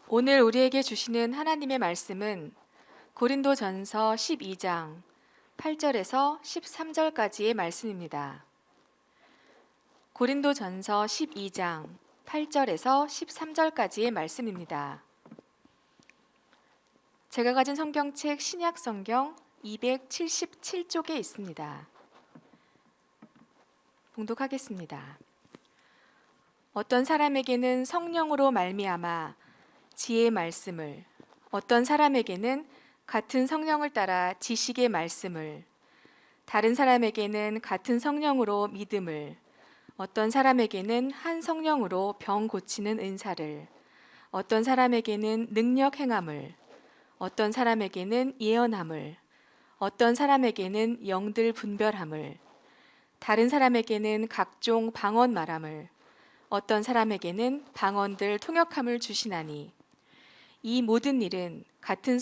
오늘 우리에게 주시는 하나님의 말씀은 고린도전서 12장 8절에서 13절까지의 말씀입니다. 고린도전서 12장 8절에서 13절까지의 말씀입니다. 제가 가진 성경책 신약 성경 277쪽에 있습니다. 봉독하겠습니다. 어떤 사람에게는 성령으로 말미암아 지혜의 말씀을, 어떤 사람에게는 같은 성령을 따라 지식의 말씀을, 다른 사람에게는 같은 성령으로 믿음을, 어떤 사람에게는 한 성령으로 병 고치는 은사를, 어떤 사람에게는 능력 행함을, 어떤 사람에게는 예언함을, 어떤 사람에게는 영들 분별함을, 다른 사람에게는 각종 방언 말함을, 어떤 사람에게는 방언들 통역함을 주시나니 이 모든 일은 같은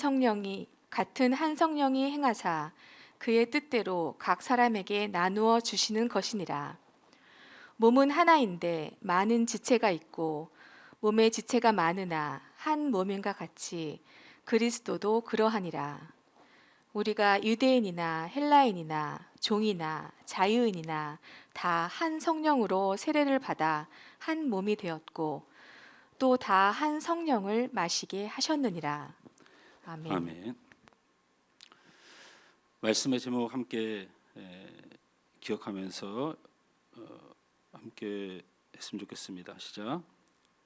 한 성령이 행하사 그의 뜻대로 각 사람에게 나누어 주시는 것이니라. 몸은 하나인데 많은 지체가 있고 몸의 지체가 많으나 한 몸인가 같이 그리스도도 그러하니라. 우리가 유대인이나 헬라인이나 종이나 자유인이나 다 한 성령으로 세례를 받아 한 몸이 되었고 또 다 한 성령을 마시게 하셨느니라. 아멘. 아멘. 말씀의 제목 함께 기억하면서 함께 했으면 좋겠습니다. 시작.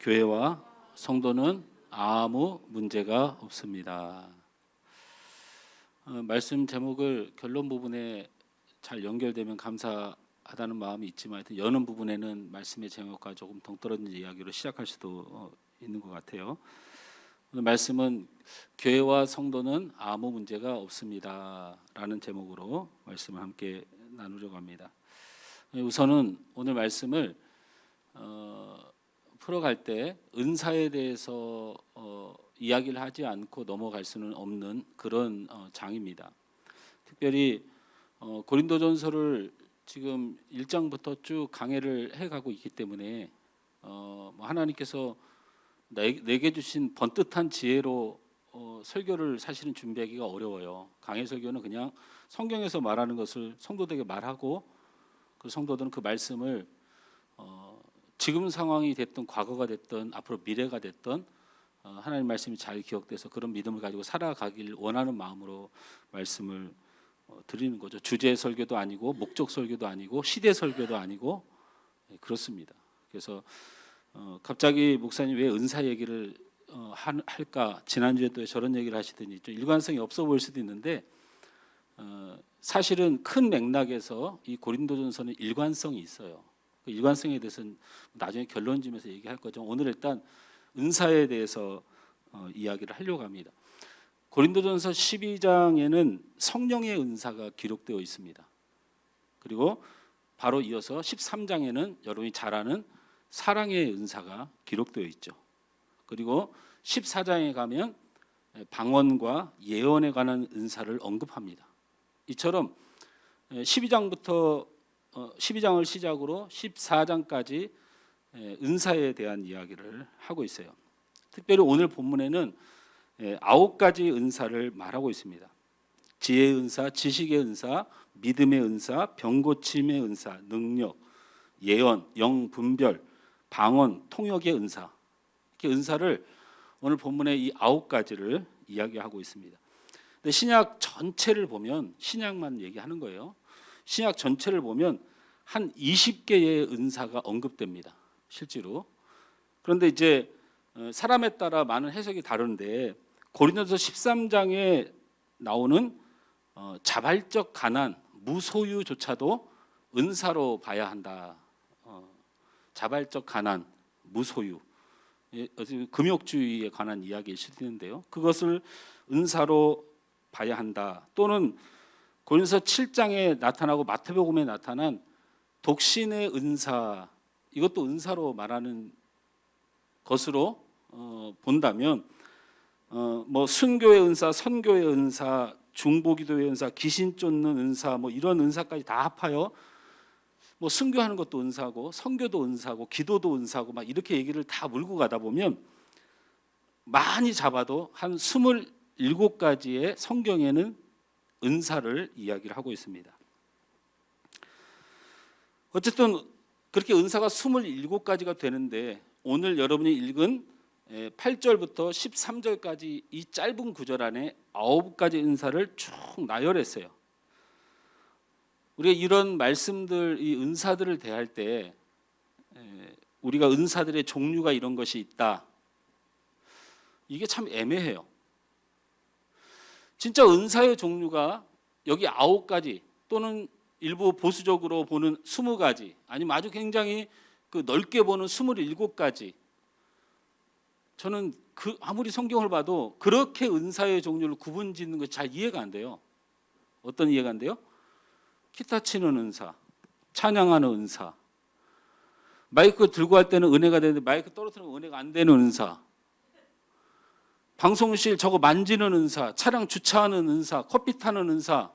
교회와 성도는 아무 문제가 없습니다. 말씀 제목을 결론 부분에 잘 연결되면 감사하다는 마음이 있지만 하여튼 여는 부분에는 말씀의 제목과 조금 동떨어진 이야기로 시작할 수도 있는 것 같아요. 오늘 말씀은 교회와 성도는 아무 문제가 없습니다 라는 제목으로 말씀을 함께 나누려고 합니다. 우선은 오늘 말씀을 풀어갈 때 은사에 대해서 이야기를 하지 않고 넘어갈 수는 없는 그런 장입니다. 특별히 고린도전서를 지금 1장부터 쭉 강해를 해가고 있기 때문에 하나님께서 내게 주신 번듯한 지혜로 설교를 사실은 준비하기가 어려워요. 강해 설교는 그냥 성경에서 말하는 것을 성도들에게 말하고 그 성도들은 그 말씀을 지금 상황이 됐든 과거가 됐든 앞으로 미래가 됐든 하나님 말씀이 잘 기억돼서 그런 믿음을 가지고 살아가길 원하는 마음으로 말씀을 드리는 거죠. 주제 설교도 아니고 목적 설교도 아니고 시대 설교도 아니고 그렇습니다. 그래서 갑자기 목사님 왜 은사 얘기를 할까? 지난주에 또 저런 얘기를 하시더니 좀 일관성이 없어 보일 수도 있는데 사실은 큰 맥락에서 이 고린도전서는 일관성이 있어요. 그 일관성에 대해서는 나중에 결론지면서 얘기할 거죠. 오늘 일단 은사에 대해서 이야기를 하려고 합니다. 고린도전서 12장에는 성령의 은사가 기록되어 있습니다. 그리고 바로 이어서 13장에는 여러분이 잘 아는 사랑의 은사가 기록되어 있죠. 그리고 14장에 가면 방언과 예언에 관한 은사를 언급합니다. 이처럼 12장을 시작으로 14장까지 은사에 대한 이야기를 하고 있어요. 특별히 오늘 본문에는 9가지 은사를 말하고 있습니다. 지혜의 은사, 지식의 은사, 믿음의 은사, 병고침의 은사, 능력, 예언, 영 분별, 방언, 통역의 은사. 이렇게 은사를 오늘 본문의 이 9가지를 이야기하고 있습니다. 근데 신약 전체를 보면 신약만 얘기하는 거예요. 신약 전체를 보면 한 20개의 은사가 언급됩니다. 실제로. 그런데 이제 사람에 따라 많은 해석이 다른데 고린도서 13장에 나오는 자발적 가난, 무소유조차도 은사로 봐야 한다. 자발적 가난, 무소유, 금욕주의에 관한 이야기일 수도 있는데요. 그것을 은사로 봐야 한다. 또는 고린도서 7장에 나타나고 마태복음에 나타난 독신의 은사, 이것도 은사로 말하는 것으로 본다면 순교의 은사, 선교의 은사, 중보기도의 은사, 귀신 쫓는 은사, 이런 은사까지 다 합하여 순교하는 것도 은사고 선교도 은사고 기도도 은사고 막 이렇게 얘기를 다 몰고 가다 보면 많이 잡아도 한 27가지의 성경에는 은사를 이야기를 하고 있습니다. 어쨌든 그렇게 은사가 27가지가 되는데 오늘 여러분이 읽은 8절부터 13절까지 이 짧은 구절 안에 9가지 은사를 쭉 나열했어요. 우리가 이런 말씀들, 이 은사들을 대할 때 우리가 은사들의 종류가 이런 것이 있다. 이게 참 애매해요. 진짜 은사의 종류가 여기 9가지 또는 일부 보수적으로 보는 20가지 아니면 아주 굉장히 그 넓게 보는 27가지. 저는 아무리 성경을 봐도 그렇게 은사의 종류를 구분짓는 것이 잘 이해가 안 돼요. 어떤 이해가 안 돼요? 기타 치는 은사, 찬양하는 은사, 마이크 들고 할 때는 은혜가 되는데 마이크 떨어뜨리면 은혜가 안 되는 은사, 방송실 저거 만지는 은사, 차량 주차하는 은사, 커피 타는 은사,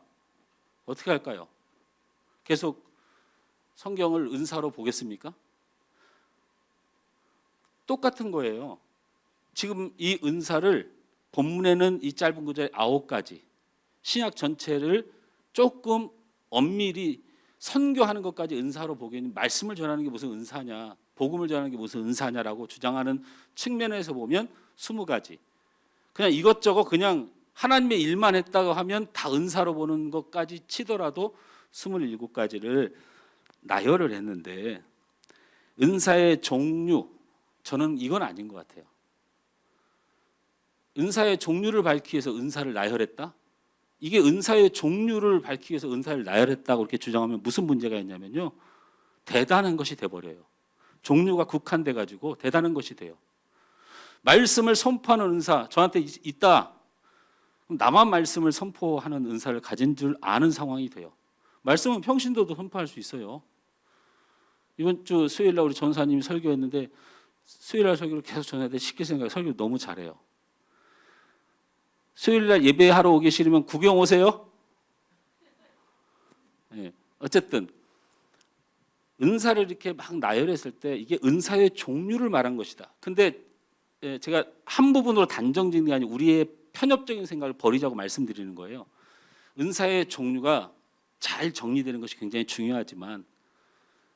어떻게 할까요? 계속 성경을 은사로 보겠습니까? 똑같은 거예요. 지금 이 은사를 본문에는 이 짧은 구절에 9가지, 신약 전체를 조금 엄밀히 선교하는 것까지 은사로 보기에는 말씀을 전하는 게 무슨 은사냐, 복음을 전하는 게 무슨 은사냐라고 주장하는 측면에서 보면 20가지. 그냥 이것저것 그냥 하나님의 일만 했다고 하면 다 은사로 보는 것까지 치더라도 27가지를 나열을 했는데 은사의 종류, 저는 이건 아닌 것 같아요. 은사의 종류를 밝히기 위해서 은사를 나열했다? 이게 은사의 종류를 밝히기 위해서 은사를 나열했다고 이렇게 주장하면 무슨 문제가 있냐면요, 대단한 것이 돼버려요. 종류가 국한돼 가지고 대단한 것이 돼요. 말씀을 선포하는 은사 저한테 있다. 그럼 나만 말씀을 선포하는 은사를 가진 줄 아는 상황이 돼요. 말씀은 평신도도 선포할 수 있어요. 이번 주 수요일날 우리 전사님이 설교했는데 수요일날 설교를 계속 전해야 돼. 쉽게 생각해. 설교 너무 잘해요. 수요일날 예배하러 오기 싫으면 구경 오세요. 네. 어쨌든 은사를 이렇게 막 나열했을 때 이게 은사의 종류를 말한 것이다. 근데 제가 한 부분으로 단정짓는 게 아니고 우리의 편협적인 생각을 버리자고 말씀드리는 거예요. 은사의 종류가 잘 정리되는 것이 굉장히 중요하지만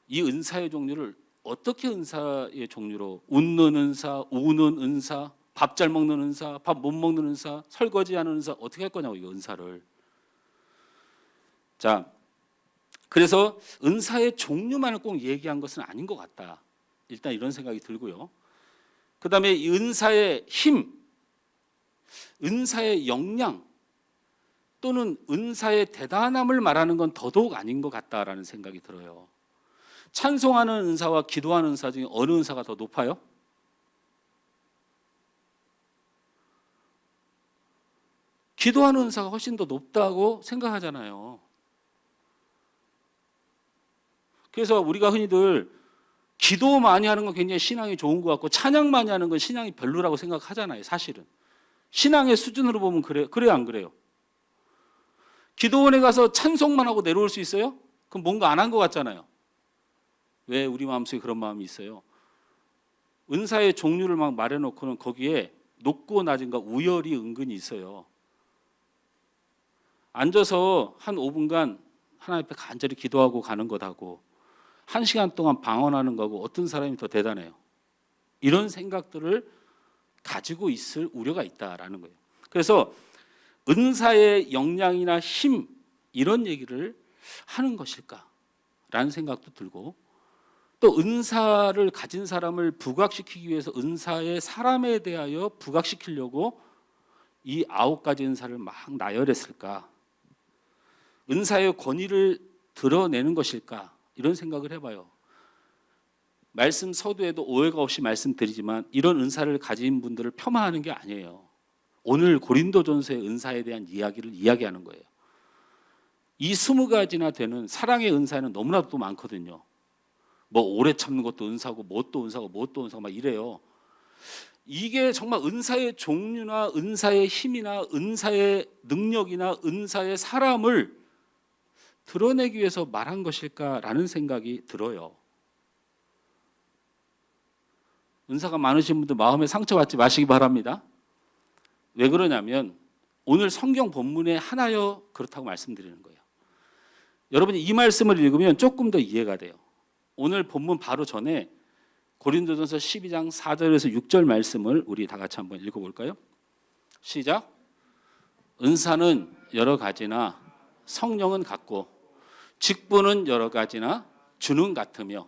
이 은사의 종류를 어떻게 은사의 종류로, 웃는 은사, 우는 은사, 밥 잘 먹는 은사, 밥 못 먹는 은사, 설거지하는 은사, 어떻게 할 거냐고, 이 은사를. 자, 그래서 은사의 종류만을 꼭 얘기한 것은 아닌 것 같다. 일단 이런 생각이 들고요. 그 다음에 이 은사의 힘, 은사의 역량 또는 은사의 대단함을 말하는 건 더더욱 아닌 것 같다라는 생각이 들어요. 찬송하는 은사와 기도하는 은사 중에 어느 은사가 더 높아요? 기도하는 은사가 훨씬 더 높다고 생각하잖아요. 그래서 우리가 흔히들 기도 많이 하는 건 굉장히 신앙이 좋은 것 같고 찬양 많이 하는 건 신앙이 별로라고 생각하잖아요. 사실은 신앙의 수준으로 보면 그래요, 안 그래요? 기도원에 가서 찬송만 하고 내려올 수 있어요? 그럼 뭔가 안 한 것 같잖아요. 왜 우리 마음속에 그런 마음이 있어요? 은사의 종류를 막 말해놓고는 거기에 높고 낮은가 우열이 은근히 있어요. 앉아서 한 5분간 하나님 앞에 간절히 기도하고 가는 것하고 1시간 동안 방언하는 거하고 어떤 사람이 더 대단해요? 이런 생각들을 가지고 있을 우려가 있다라는 거예요. 그래서 은사의 역량이나 힘 이런 얘기를 하는 것일까라는 생각도 들고 또 은사를 가진 사람을 부각시키기 위해서 은사의 사람에 대하여 부각시키려고 이 9가지 은사를 막 나열했을까? 은사의 권위를 드러내는 것일까? 이런 생각을 해봐요. 말씀 서두에도 오해가 없이 말씀드리지만 이런 은사를 가진 분들을 폄하하는 게 아니에요. 오늘 고린도전서의 은사에 대한 이야기를 이야기하는 거예요. 이 20가지나 되는 사랑의 은사는 너무나도 또 많거든요. 뭐 오래 참는 것도 은사고 뭣도 은사고 뭣도 은사고 막 이래요. 이게 정말 은사의 종류나 은사의 힘이나 은사의 능력이나 은사의 사람을 드러내기 위해서 말한 것일까라는 생각이 들어요. 은사가 많으신 분들 마음에 상처받지 마시기 바랍니다. 왜 그러냐면 오늘 성경 본문에 하나여 그렇다고 말씀드리는 거예요. 여러분이 이 말씀을 읽으면 조금 더 이해가 돼요. 오늘 본문 바로 전에 고린도전서 12장 4절에서 6절 말씀을 우리 다 같이 한번 읽어볼까요? 시작. 은사는 여러 가지나 성령은 같고 직분은 여러 가지나 주는 같으며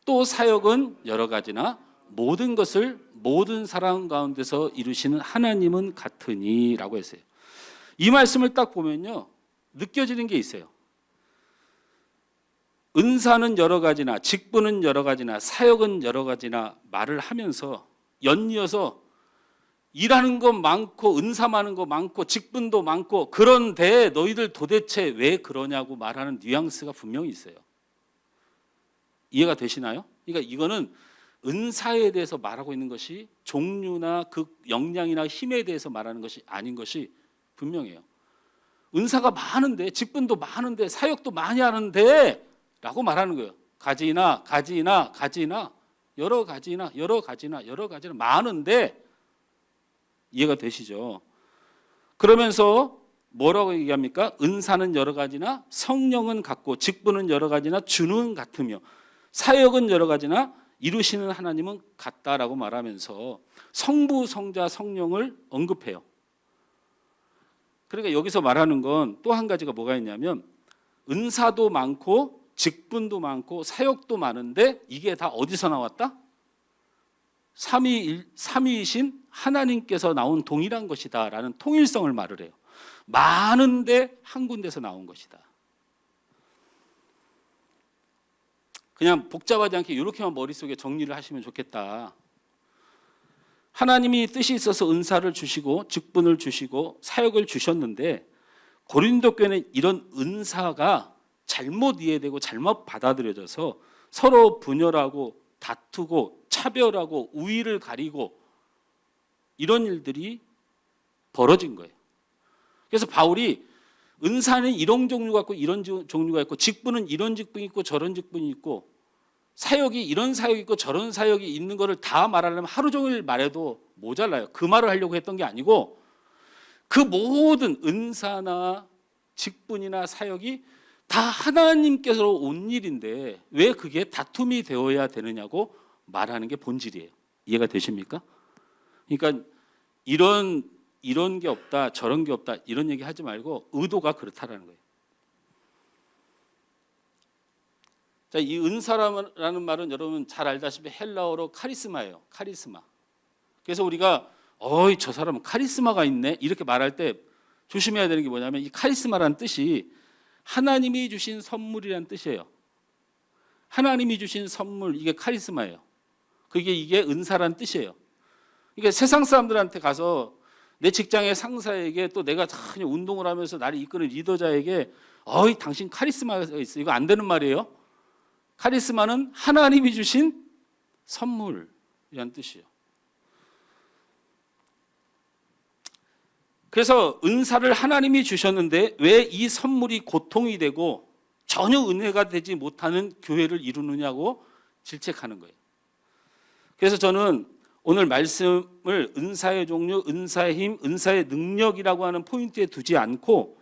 또 사역은 여러 가지나 모든 것을 모든 사람 가운데서 이루시는 하나님은 같으니 라고 했어요. 이 말씀을 딱 보면요 느껴지는 게 있어요. 은사는 여러 가지나 직분은 여러 가지나 사역은 여러 가지나 말을 하면서 연이어서 일하는 것 많고 은사 많은 거 많고 직분도 많고 그런데 너희들 도대체 왜 그러냐고 말하는 뉘앙스가 분명히 있어요. 이해가 되시나요? 그러니까 이거는 은사에 대해서 말하고 있는 것이 종류나 그 역량이나 힘에 대해서 말하는 것이 아닌 것이 분명해요. 은사가 많은데 직분도 많은데 사역도 많이 하는데 라고 말하는 거예요. 가지나 여러 가지나 많은데 이해가 되시죠? 그러면서 뭐라고 얘기합니까? 은사는 여러 가지나 성령은 같고 직분은 여러 가지나 주는 같으며 사역은 여러 가지나 이루시는 하나님은 같다라고 말하면서 성부, 성자, 성령을 언급해요. 그러니까 여기서 말하는 건 또 한 가지가 뭐가 있냐면 은사도 많고 직분도 많고 사역도 많은데 이게 다 어디서 나왔다? 삼위이신 하나님께서 나온 동일한 것이다 라는 통일성을 말을 해요. 많은데 한 군데서 나온 것이다. 그냥 복잡하지 않게 이렇게만 머릿속에 정리를 하시면 좋겠다. 하나님이 뜻이 있어서 은사를 주시고 직분을 주시고 사역을 주셨는데 고린도 교회는 이런 은사가 잘못 이해되고 잘못 받아들여져서 서로 분열하고 다투고 차별하고 우위를 가리고 이런 일들이 벌어진 거예요. 그래서 바울이 은사는 이런 종류가 있고 이런 종류가 있고 직분은 이런 직분이 있고 저런 직분이 있고 사역이 이런 사역이 있고 저런 사역이 있는 거를 다 말하려면 하루 종일 말해도 모자라요. 그 말을 하려고 했던 게 아니고 그 모든 은사나 직분이나 사역이 다 하나님께서 온 일인데 왜 그게 다툼이 되어야 되느냐고 말하는 게 본질이에요. 이해가 되십니까? 그러니까 이런 게 없다 저런 게 없다 이런 얘기 하지 말고 의도가 그렇다라는 거예요. 자, 이 은사라는 말은 여러분 잘 알다시피 헬라어로 카리스마예요. 카리스마. 그래서 우리가 저 사람은 카리스마가 있네 이렇게 말할 때 조심해야 되는 게 뭐냐면 이 카리스마라는 뜻이 하나님이 주신 선물이라는 뜻이에요. 하나님이 주신 선물 이게 카리스마예요. 이게 은사라는 뜻이에요. 그러니까 세상 사람들한테 가서 내 직장의 상사에게 또 내가 그냥 운동을 하면서 나를 이끄는 리더자에게 당신 카리스마가 있어 이거 안 되는 말이에요. 카리스마는 하나님이 주신 선물이라는 뜻이에요. 그래서 은사를 하나님이 주셨는데 왜 이 선물이 고통이 되고 전혀 은혜가 되지 못하는 교회를 이루느냐고 질책하는 거예요. 그래서 저는 오늘 말씀을 은사의 종류, 은사의 힘, 은사의 능력이라고 하는 포인트에 두지 않고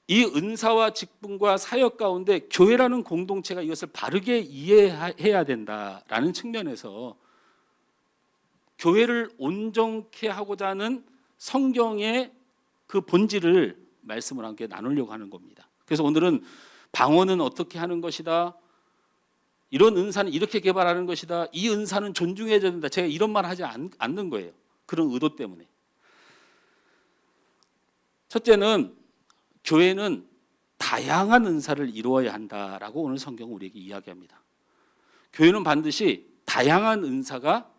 이 은사와 직분과 사역 가운데 교회라는 공동체가 이것을 바르게 이해해야 된다라는 측면에서 교회를 온전케 하고자 하는 성경의 그 본질을 말씀을 함께 나누려고 하는 겁니다. 그래서 오늘은 방언은 어떻게 하는 것이다. 이런 은사는 이렇게 개발하는 것이다. 이 은사는 존중해야 된다. 제가 이런 말 하지 않는 거예요. 그런 의도 때문에. 첫째는 교회는 다양한 은사를 이루어야 한다라고 오늘 성경은 우리에게 이야기합니다. 교회는 반드시 다양한 은사가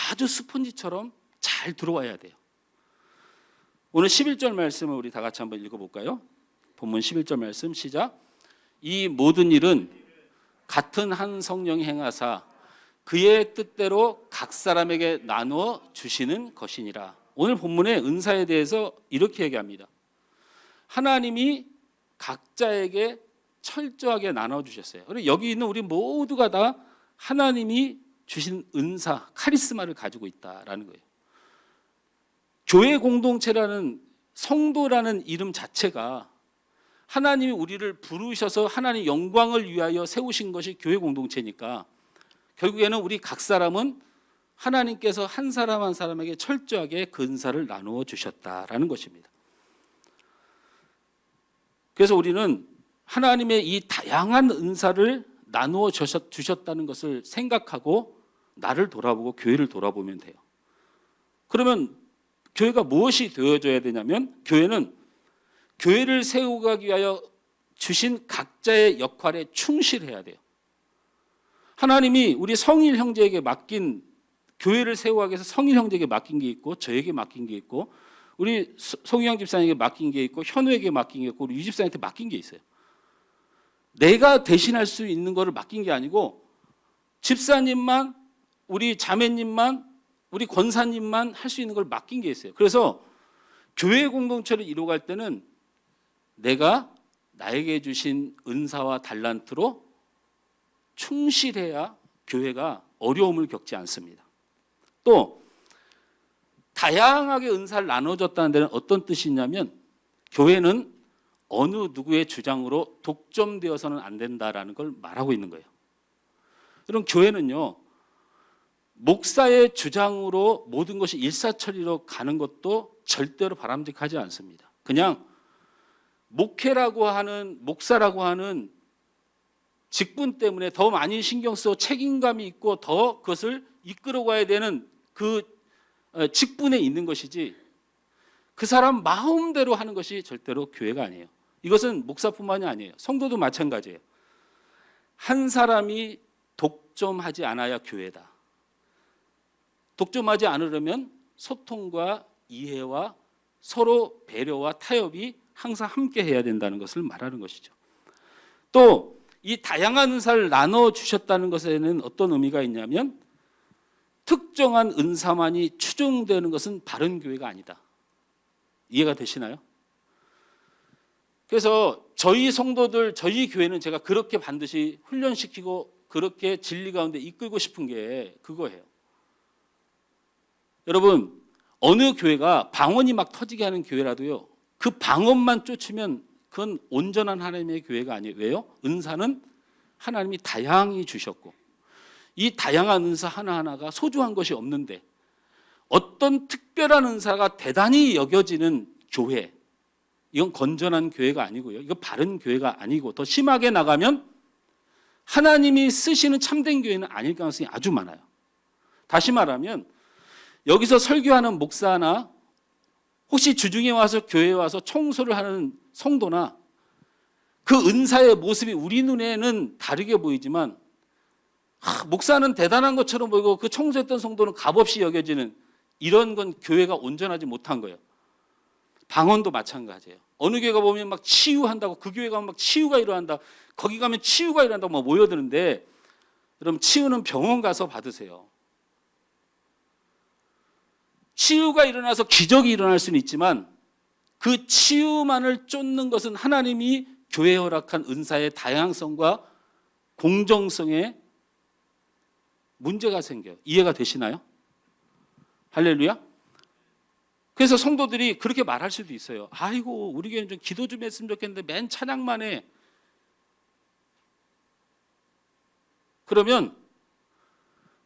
아주 스펀지처럼 잘 들어와야 돼요. 오늘 11절 말씀을 우리 다 같이 한번 읽어볼까요? 본문 11절 말씀 시작. 이 모든 일은 같은 한 성령이 행하사 그의 뜻대로 각 사람에게 나누어 주시는 것이니라. 오늘 본문의 은사에 대해서 이렇게 얘기합니다. 하나님이 각자에게 철저하게 나눠주셨어요. 그리고 여기 있는 우리 모두가 다 하나님이 주신 은사, 카리스마를 가지고 있다라는 거예요. 교회 공동체라는 성도라는 이름 자체가 하나님이 우리를 부르셔서 하나님의 영광을 위하여 세우신 것이 교회 공동체니까 결국에는 우리 각 사람은 하나님께서 한 사람 한 사람에게 철저하게 그 은사를 나누어 주셨다라는 것입니다. 그래서 우리는 하나님의 이 다양한 은사를 나누어 주셨다는 것을 생각하고 나를 돌아보고 교회를 돌아보면 돼요. 그러면 교회가 무엇이 되어줘야 되냐면 교회는 교회를 세우기 위하여 주신 각자의 역할에 충실해야 돼요. 하나님이 우리 성일 형제에게 맡긴 교회를 세워가기 위해서 성일 형제에게 맡긴 게 있고 저에게 맡긴 게 있고 우리 송희영 집사님에게 맡긴 게 있고 현우에게 맡긴 게 있고 우리 유 집사님한테 맡긴 게 있어요. 내가 대신할 수 있는 거를 맡긴 게 아니고 집사님만 우리 자매님만 우리 권사님만 할 수 있는 걸 맡긴 게 있어요. 그래서 교회 공동체를 이루어갈 때는 내가 나에게 주신 은사와 달란트로 충실해야 교회가 어려움을 겪지 않습니다. 또 다양하게 은사를 나눠줬다는 데는 어떤 뜻이 있냐면 교회는 어느 누구의 주장으로 독점되어서는 안 된다라는 걸 말하고 있는 거예요. 그럼 교회는요, 목사의 주장으로 모든 것이 일사천리로 가는 것도 절대로 바람직하지 않습니다. 그냥 목회라고 하는 목사라고 하는 직분 때문에 더 많이 신경 쓰고 책임감이 있고 더 그것을 이끌어가야 되는 그 직분에 있는 것이지 그 사람 마음대로 하는 것이 절대로 교회가 아니에요. 이것은 목사뿐만이 아니에요. 성도도 마찬가지예요. 한 사람이 독점하지 않아야 교회다. 독점하지 않으려면 소통과 이해와 서로 배려와 타협이 항상 함께 해야 된다는 것을 말하는 것이죠. 또 이 다양한 은사를 나눠 주셨다는 것에는 어떤 의미가 있냐면 특정한 은사만이 추종되는 것은 바른 교회가 아니다. 이해가 되시나요? 그래서 저희 성도들, 저희 교회는 제가 그렇게 반드시 훈련시키고 그렇게 진리 가운데 이끌고 싶은 게 그거예요. 여러분, 어느 교회가 방언이 막 터지게 하는 교회라도요, 그 방언만 쫓으면 그건 온전한 하나님의 교회가 아니에요. 왜요? 은사는 하나님이 다양히 주셨고 이 다양한 은사 하나하나가 소중한 것이 없는데 어떤 특별한 은사가 대단히 여겨지는 교회, 이건 건전한 교회가 아니고요. 이거 바른 교회가 아니고 더 심하게 나가면 하나님이 쓰시는 참된 교회는 아닐 가능성이 아주 많아요. 다시 말하면 여기서 설교하는 목사나 혹시 주중에 와서 교회에 와서 청소를 하는 성도나 그 은사의 모습이 우리 눈에는 다르게 보이지만 목사는 대단한 것처럼 보이고 그 청소했던 성도는 값없이 여겨지는 이런 건 교회가 온전하지 못한 거예요. 방언도 마찬가지예요. 어느 교회 가보면 막 치유한다고 그 교회 가면 막 치유가 일어난다. 거기 가면 치유가 일어난다고 막 모여드는데 여러분 치유는 병원 가서 받으세요. 치유가 일어나서 기적이 일어날 수는 있지만 그 치유만을 쫓는 것은 하나님이 교회에 허락한 은사의 다양성과 공정성에 문제가 생겨요. 이해가 되시나요? 할렐루야? 그래서 성도들이 그렇게 말할 수도 있어요. 아이고 우리 교회는 좀 기도 좀 했으면 좋겠는데 맨 찬양만 해. 그러면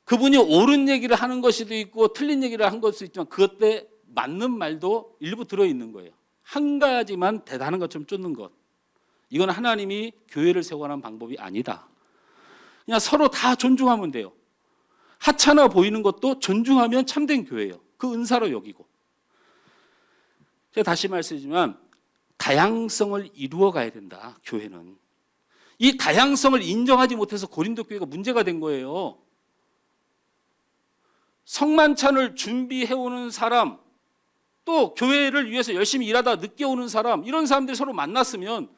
그분이 옳은 얘기를 하는 것이도 있고 틀린 얘기를 한 것도 있지만 그것 때 맞는 말도 일부 들어있는 거예요. 한 가지만 대단한 것처럼 쫓는 것. 이건 하나님이 교회를 세워가는 방법이 아니다. 그냥 서로 다 존중하면 돼요. 하찮아 보이는 것도 존중하면 참된 교회예요. 그 은사로 여기고. 제가 다시 말씀드리지만 다양성을 이루어 가야 된다. 교회는. 이 다양성을 인정하지 못해서 고린도 교회가 문제가 된 거예요. 성만찬을 준비해오는 사람, 또 교회를 위해서 열심히 일하다 늦게 오는 사람, 이런 사람들이 서로 만났으면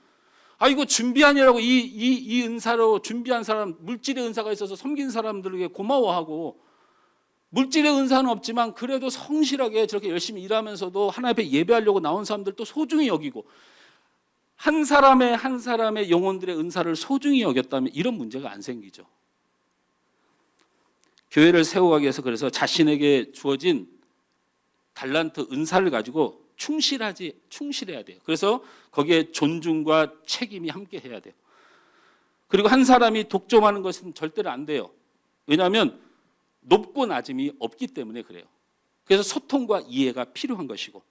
아 이거 준비하느라고 이 은사로 준비한 사람, 물질의 은사가 있어서 섬긴 사람들에게 고마워하고 물질의 은사는 없지만 그래도 성실하게 저렇게 열심히 일하면서도 하나님 앞에 예배하려고 나온 사람들도 소중히 여기고 한 사람의 영혼들의 은사를 소중히 여겼다면 이런 문제가 안 생기죠. 교회를 세워가기 위해서 그래서 자신에게 주어진 달란트 은사를 가지고 충실해야 돼요. 그래서 거기에 존중과 책임이 함께 해야 돼요. 그리고 한 사람이 독점하는 것은 절대로 안 돼요. 왜냐하면 높고 낮음이 없기 때문에 그래요. 그래서 소통과 이해가 필요한 것이고,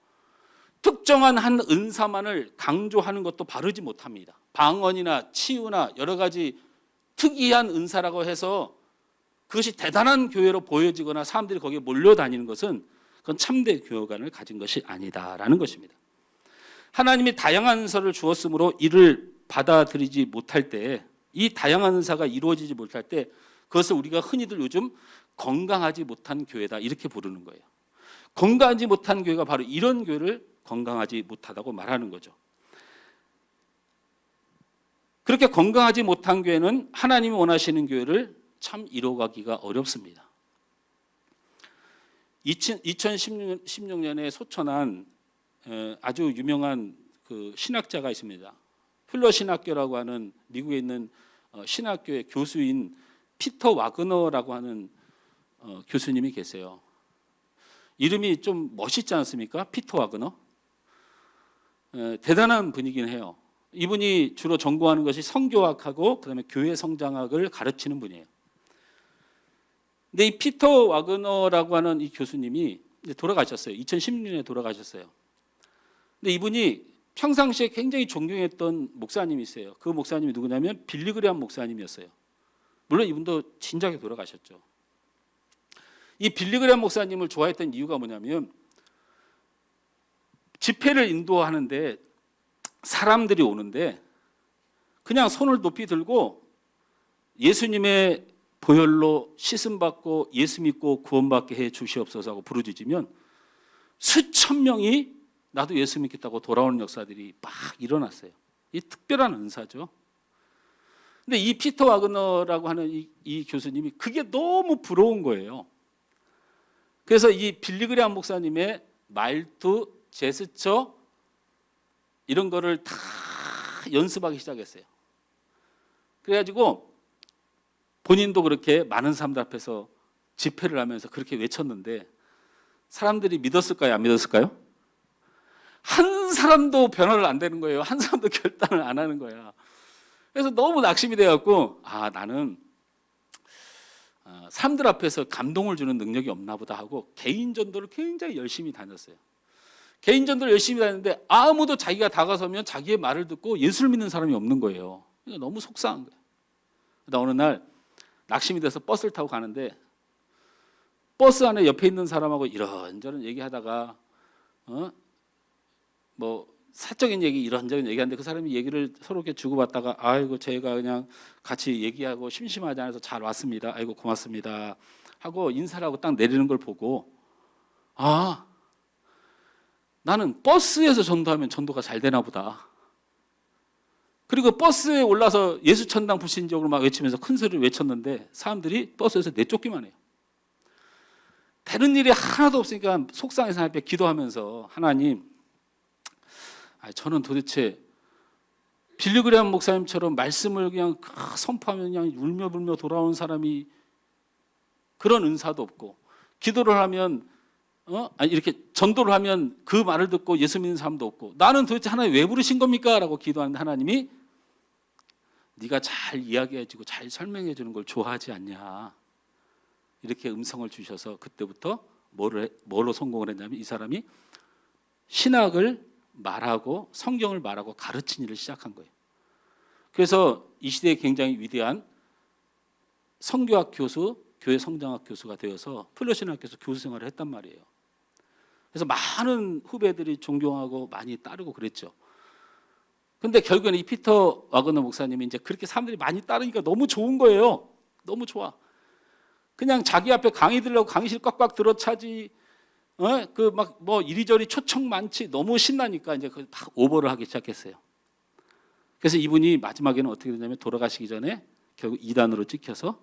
특정한 한 은사만을 강조하는 것도 바르지 못합니다. 방언이나 치유나 여러 가지 특이한 은사라고 해서 그것이 대단한 교회로 보여지거나 사람들이 거기에 몰려다니는 것은 그건 참된 교회관을 가진 것이 아니다라는 것입니다. 하나님이 다양한 은사를 주었으므로 이를 받아들이지 못할 때, 이 다양한 은사가 이루어지지 못할 때 그것을 우리가 흔히들 요즘 건강하지 못한 교회다 이렇게 부르는 거예요. 건강하지 못한 교회가 바로 이런 교회를 건강하지 못하다고 말하는 거죠. 그렇게 건강하지 못한 교회는 하나님이 원하시는 교회를 참 이뤄가기가 어렵습니다. 2016년에 소천한 아주 유명한 그 신학자가 있습니다. 플러 신학교라고 하는 미국에 있는 신학교의 교수인 피터 와그너라고 하는 교수님이 계세요. 이름이 좀 멋있지 않습니까? 피터 와그너. 대단한 분이긴 해요. 이분이 주로 전공하는 것이 성교학하고 그다음에 교회 성장학을 가르치는 분이에요. 근데 이 피터 와그너라고 하는 이 교수님이 이제 돌아가셨어요. 2016년에 돌아가셨어요. 근데 이분이 평상시에 굉장히 존경했던 목사님이 있어요. 그 목사님이 누구냐면 빌리 그레함 목사님이었어요. 물론 이분도 진작에 돌아가셨죠. 이 빌리 그레함 목사님을 좋아했던 이유가 뭐냐면 집회를 인도하는데 사람들이 오는데 그냥 손을 높이 들고 예수님의 보혈로 씻음받고 예수 믿고 구원받게 해 주시옵소서 하고 부르짖으면 수천 명이 나도 예수 믿겠다고 돌아오는 역사들이 막 일어났어요. 이 특별한 은사죠. 근데 이 피터 와그너라고 하는 이 교수님이 그게 너무 부러운 거예요. 그래서 이 빌리 그레함 목사님의 말투, 제스처 이런 거를 다 연습하기 시작했어요. 그래가지고 본인도 그렇게 많은 사람들 앞에서 집회를 하면서 그렇게 외쳤는데 사람들이 믿었을까요? 안 믿었을까요? 한 사람도 변화를 안 되는 거예요. 한 사람도 결단을 안 하는 거야. 그래서 너무 낙심이 돼갖고 나는 사람들 앞에서 감동을 주는 능력이 없나 보다 하고 개인 전도를 굉장히 열심히 다녔어요. 개인 전도를 열심히 다녔는데 아무도 자기가 다가서면 자기의 말을 듣고 예수를 믿는 사람이 없는 거예요. 너무 속상한 거예요. 그러다 어느 날 낙심이 돼서 버스를 타고 가는데 버스 안에 옆에 있는 사람하고 이런저런 얘기하다가 뭐 사적인 얘기 이런저런 얘기하는데 그 사람이 얘기를 서로 이렇게 주고받다가 아이고 제가 그냥 같이 얘기하고 심심하지 않아서 잘 왔습니다. 아이고 고맙습니다 하고 인사를 하고 딱 내리는 걸 보고 나는 버스에서 전도하면 전도가 잘 되나 보다. 그리고 버스에 올라서 예수 천당 불신적으로 막 외치면서 큰 소리를 외쳤는데 사람들이 버스에서 내쫓기만 해요. 되는 일이 하나도 없으니까 속상해서 하나님 앞에 기도하면서 하나님, 저는 도대체 빌리 그레함 목사님처럼 말씀을 그냥 선포하면 그냥 울며불며 돌아오는 사람이 그런 은사도 없고 기도를 하면 이렇게 전도를 하면 그 말을 듣고 예수 믿는 사람도 없고 나는 도대체 하나님 왜 부르신 겁니까? 라고 기도하는데 하나님이 네가 잘 이야기해주고 잘 설명해주는 걸 좋아하지 않냐 이렇게 음성을 주셔서 그때부터 뭐로 성공을 했냐면 이 사람이 신학을 말하고 성경을 말하고 가르치는 일을 시작한 거예요. 그래서 이 시대에 굉장히 위대한 성교학 교수, 교회 성장학 교수가 되어서 플러신학교에서 교수 생활을 했단 말이에요. 그래서 많은 후배들이 존경하고 많이 따르고 그랬죠. 근데 결국에는 이 피터 와그너 목사님이 이제 그렇게 사람들이 많이 따르니까 너무 좋은 거예요. 너무 좋아. 그냥 자기 앞에 강의 들으려고 강의실 꽉꽉 들어차지. 그 막 뭐 이리저리 초청 많지. 너무 신나니까 이제 그 막 오버를 하기 시작했어요. 그래서 이분이 마지막에는 어떻게 되냐면 돌아가시기 전에 결국 이단으로 찍혀서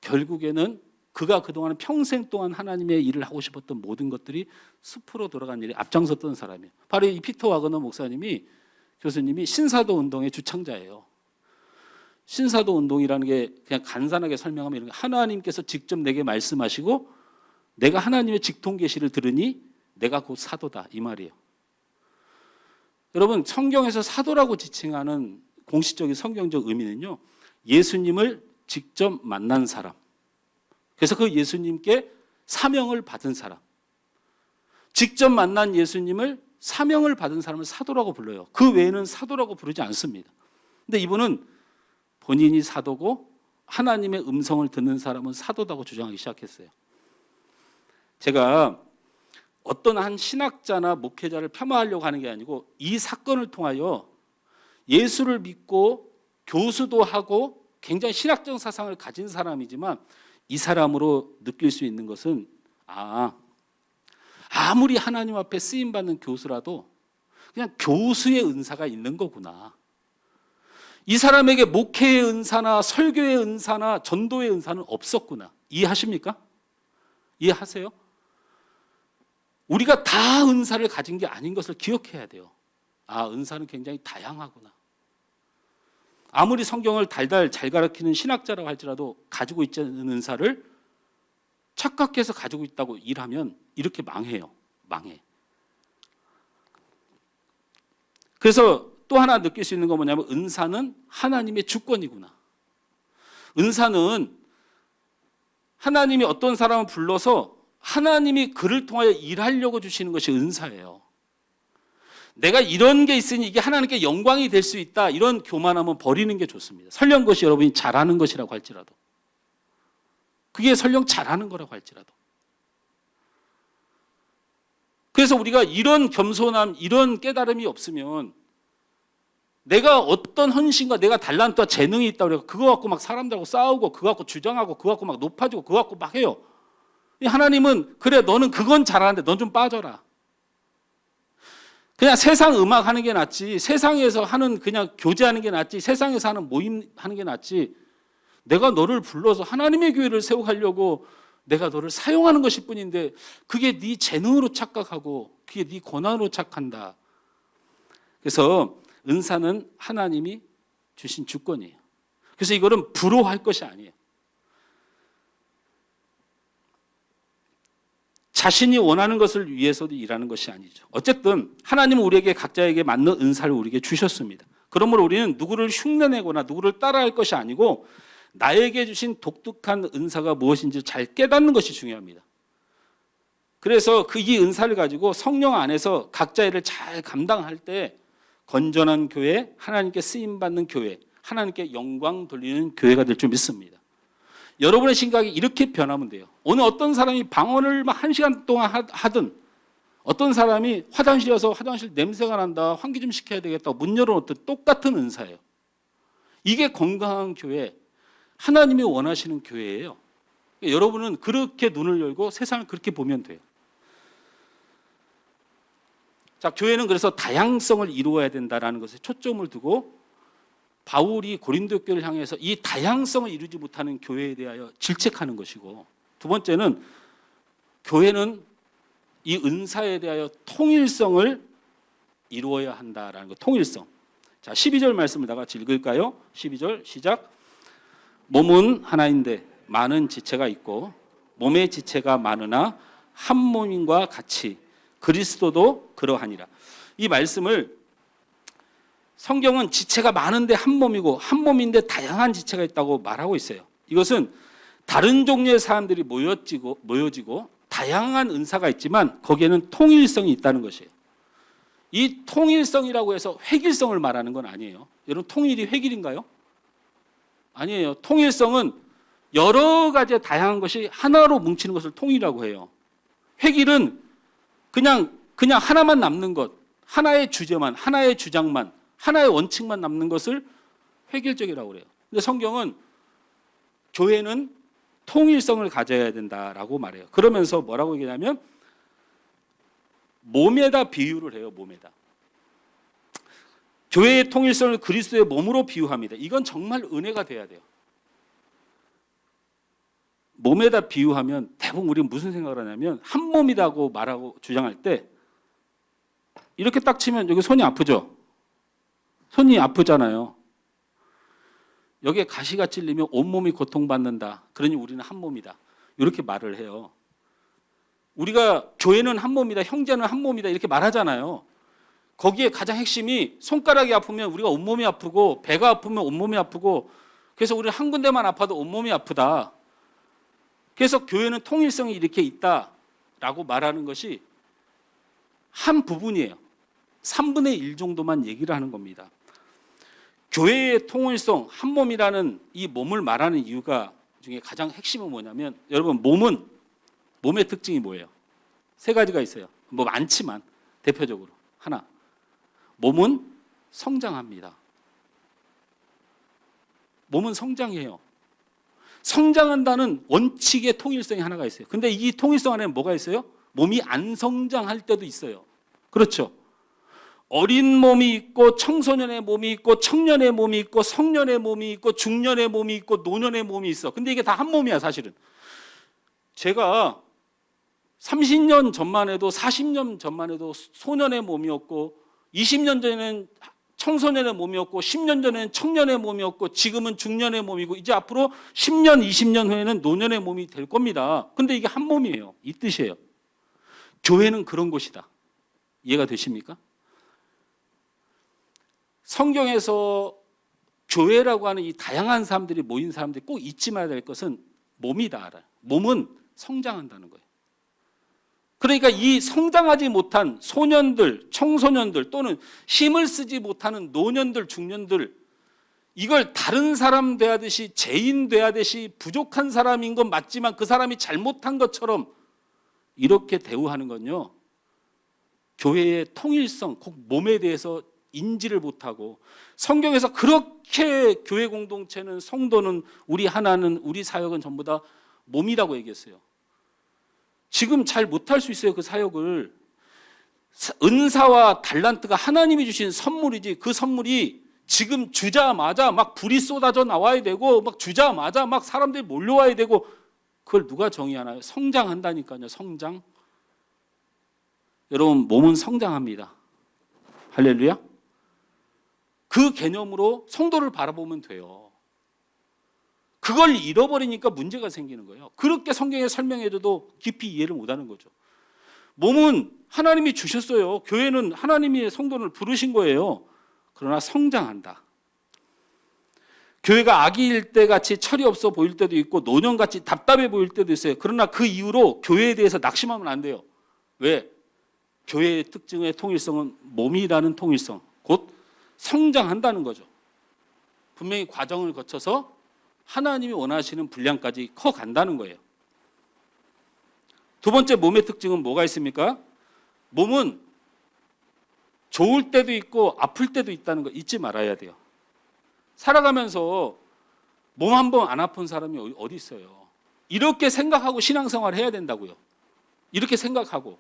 결국에는 그가 그동안 평생 동안 하나님의 일을 하고 싶었던 모든 것들이 숲으로 돌아간 일에 앞장섰던 사람이에요. 바로 이 피터 와그너 목사님이 교수님이 신사도 운동의 주창자예요. 신사도 운동이라는 게 그냥 간단하게 설명하면 이런 게 하나님께서 직접 내게 말씀하시고 내가 하나님의 직통 계시를 들으니 내가 곧 사도다 이 말이에요. 여러분 성경에서 사도라고 지칭하는 공식적인 성경적 의미는요. 예수님을 직접 만난 사람. 그래서 그 예수님께 사명을 받은 사람. 직접 만난 예수님을 사명을 받은 사람을 사도라고 불러요. 그 외에는 사도라고 부르지 않습니다. 근데 이분은 본인이 사도고 하나님의 음성을 듣는 사람은 사도다고 주장하기 시작했어요. 제가 어떤 한 신학자나 목회자를 폄하하려고 하는 게 아니고 이 사건을 통하여 예수를 믿고 교수도 하고 굉장히 신학적 사상을 가진 사람이지만 이 사람으로 느낄 수 있는 것은 아무리 하나님 앞에 쓰임받는 교수라도 그냥 교수의 은사가 있는 거구나. 이 사람에게 목회의 은사나 설교의 은사나 전도의 은사는 없었구나. 이해하십니까? 이해하세요? 우리가 다 은사를 가진 게 아닌 것을 기억해야 돼요. 은사는 굉장히 다양하구나. 아무리 성경을 달달 잘 가르치는 신학자라고 할지라도 가지고 있지 않은 은사를 착각해서 가지고 있다고 일하면 이렇게 망해요. 망해. 그래서 또 하나 느낄 수 있는 건 뭐냐면 은사는 하나님의 주권이구나. 은사는 하나님이 어떤 사람을 불러서 하나님이 그를 통하여 일하려고 주시는 것이 은사예요. 내가 이런 게 있으니 이게 하나님께 영광이 될 수 있다. 이런 교만함은 버리는 게 좋습니다. 설령 그것이 여러분이 잘하는 것이라고 할지라도. 그게 설령 잘하는 거라고 할지라도. 그래서 우리가 이런 겸손함, 이런 깨달음이 없으면 내가 어떤 헌신과 내가 달란트와 재능이 있다고 해서 그거 갖고 막 사람들하고 싸우고 그거 갖고 주장하고 그거 갖고 막 높아지고 그거 갖고 막 해요. 하나님은 그래 너는 그건 잘하는데 넌 좀 빠져라. 그냥 세상 음악 하는 게 낫지, 세상에서 하는 그냥 교제하는 게 낫지, 세상에서 하는 모임 하는 게 낫지, 내가 너를 불러서 하나님의 교회를 세워가려고 내가 너를 사용하는 것일 뿐인데 그게 네 재능으로 착각하고 그게 네 권한으로 착한다. 그래서 은사는 하나님이 주신 주권이에요. 그래서 이거는 부러워할 것이 아니에요. 자신이 원하는 것을 위해서도 일하는 것이 아니죠. 어쨌든 하나님은 우리에게 각자에게 맞는 은사를 우리에게 주셨습니다. 그러므로 우리는 누구를 흉내내거나 누구를 따라할 것이 아니고 나에게 주신 독특한 은사가 무엇인지 잘 깨닫는 것이 중요합니다. 그래서 이 은사를 가지고 성령 안에서 각자 일을 잘 감당할 때 건전한 교회, 하나님께 쓰임받는 교회, 하나님께 영광 돌리는 교회가 될 줄 믿습니다. 여러분의 생각이 이렇게 변하면 돼요. 오늘 어떤 사람이 방언을 막 1시간 동안 하든 어떤 사람이 화장실에 와서 화장실 냄새가 난다, 환기 좀 시켜야 되겠다, 문 열어놓든 똑같은 은사예요. 이게 건강한 교회, 하나님이 원하시는 교회예요. 여러분은 그렇게 눈을 열고 세상을 그렇게 보면 돼요. 자, 교회는 그래서 다양성을 이루어야 된다는 것에 초점을 두고 바울이 고린도 교회를 향해서 이 다양성을 이루지 못하는 교회에 대하여 질책하는 것이고, 두 번째는 교회는 이 은사에 대하여 통일성을 이루어야 한다라는 것. 통일성. 자, 12절 말씀을 다 같이 읽을까요? 12절 시작. 몸은 하나인데 많은 지체가 있고 몸의 지체가 많으나 한 몸인과 같이 그리스도도 그러하니라. 이 말씀을 성경은 지체가 많은데 한 몸이고 한 몸인데 다양한 지체가 있다고 말하고 있어요. 이것은 다른 종류의 사람들이 모여지고 다양한 은사가 있지만 거기에는 통일성이 있다는 것이에요. 이 통일성이라고 해서 획일성을 말하는 건 아니에요. 여러분 통일이 획일인가요? 아니에요. 통일성은 여러 가지의 다양한 것이 하나로 뭉치는 것을 통일이라고 해요. 획일은 그냥 하나만 남는 것, 하나의 주제만, 하나의 주장만, 하나의 원칙만 남는 것을 획일적이라고 그래요. 근데 성경은 교회는 통일성을 가져야 된다라고 말해요. 그러면서 뭐라고 얘기하냐면 몸에다 비유를 해요. 몸에다. 교회의 통일성을 그리스도의 몸으로 비유합니다. 이건 정말 은혜가 돼야 돼요. 몸에다 비유하면 대부분 우리는 무슨 생각을 하냐면 한 몸이라고 말하고 주장할 때 이렇게 딱 치면 여기 손이 아프죠? 손이 아프잖아요. 여기에 가시가 찔리면 온몸이 고통받는다. 그러니 우리는 한 몸이다. 이렇게 말을 해요. 우리가 교회는 한 몸이다. 형제는 한 몸이다. 이렇게 말하잖아요. 거기에 가장 핵심이 손가락이 아프면 우리가 온몸이 아프고 배가 아프면 온몸이 아프고 그래서 우리 한 군데만 아파도 온몸이 아프다. 그래서 교회는 통일성이 이렇게 있다라고 말하는 것이 한 부분이에요. 3분의 1 정도만 얘기를 하는 겁니다. 교회의 통일성, 한 몸이라는 이 몸을 말하는 이유가 중에 가장 핵심은 뭐냐면 여러분 몸의 특징이 뭐예요? 세 가지가 있어요. 뭐 많지만 대표적으로 하나. 몸은 성장합니다. 몸은 성장해요. 성장한다는 원칙의 통일성이 하나가 있어요. 근데 이 통일성 안에 뭐가 있어요? 몸이 안 성장할 때도 있어요. 그렇죠? 어린 몸이 있고 청소년의 몸이 있고 청년의 몸이 있고 성년의 몸이 있고 중년의 몸이 있고 노년의 몸이 있어. 근데 이게 다 한 몸이야 사실은. 제가 30년 전만 해도 40년 전만 해도 소년의 몸이었고 20년 전에는 청소년의 몸이었고 10년 전에는 청년의 몸이었고 지금은 중년의 몸이고 이제 앞으로 10년, 20년 후에는 노년의 몸이 될 겁니다. 근데 이게 한 몸이에요. 이 뜻이에요. 교회는 그런 곳이다. 이해가 되십니까? 성경에서 교회라고 하는 이 다양한 사람들이 모인 사람들이 꼭 잊지 말아야 될 것은 몸이다 알아요. 몸은 성장한다는 거예요. 그러니까 이 성장하지 못한 소년들, 청소년들 또는 힘을 쓰지 못하는 노년들, 중년들 이걸 다른 사람 대하듯이 죄인 대하듯이 부족한 사람인 건 맞지만 그 사람이 잘못한 것처럼 이렇게 대우하는 건요. 교회의 통일성, 꼭 몸에 대해서 인지를 못하고 성경에서 그렇게 교회 공동체는 성도는 우리 하나는 우리 사역은 전부 다 몸이라고 얘기했어요. 지금 잘 못할 수 있어요. 그 사역을. 은사와 달란트가 하나님이 주신 선물이지 그 선물이 지금 주자마자 막 불이 쏟아져 나와야 되고 막 주자마자 막 사람들이 몰려와야 되고 그걸 누가 정의하나요? 성장한다니까요. 성장. 여러분 몸은 성장합니다. 할렐루야. 그 개념으로 성도를 바라보면 돼요. 그걸 잃어버리니까 문제가 생기는 거예요. 그렇게 성경에 설명해줘도 깊이 이해를 못하는 거죠. 몸은 하나님이 주셨어요. 교회는 하나님이 성도를 부르신 거예요. 그러나 성장한다. 교회가 아기일 때 같이 철이 없어 보일 때도 있고 노년같이 답답해 보일 때도 있어요. 그러나 그 이후로 교회에 대해서 낙심하면 안 돼요. 왜? 교회의 특징의 통일성은 몸이라는 통일성, 곧 성장한다는 거죠. 분명히 과정을 거쳐서 하나님이 원하시는 분량까지 커간다는 거예요. 두 번째 몸의 특징은 뭐가 있습니까? 몸은 좋을 때도 있고 아플 때도 있다는 거 잊지 말아야 돼요. 살아가면서 몸 한 번 안 아픈 사람이 어디 있어요? 이렇게 생각하고 신앙생활을 해야 된다고요. 이렇게 생각하고.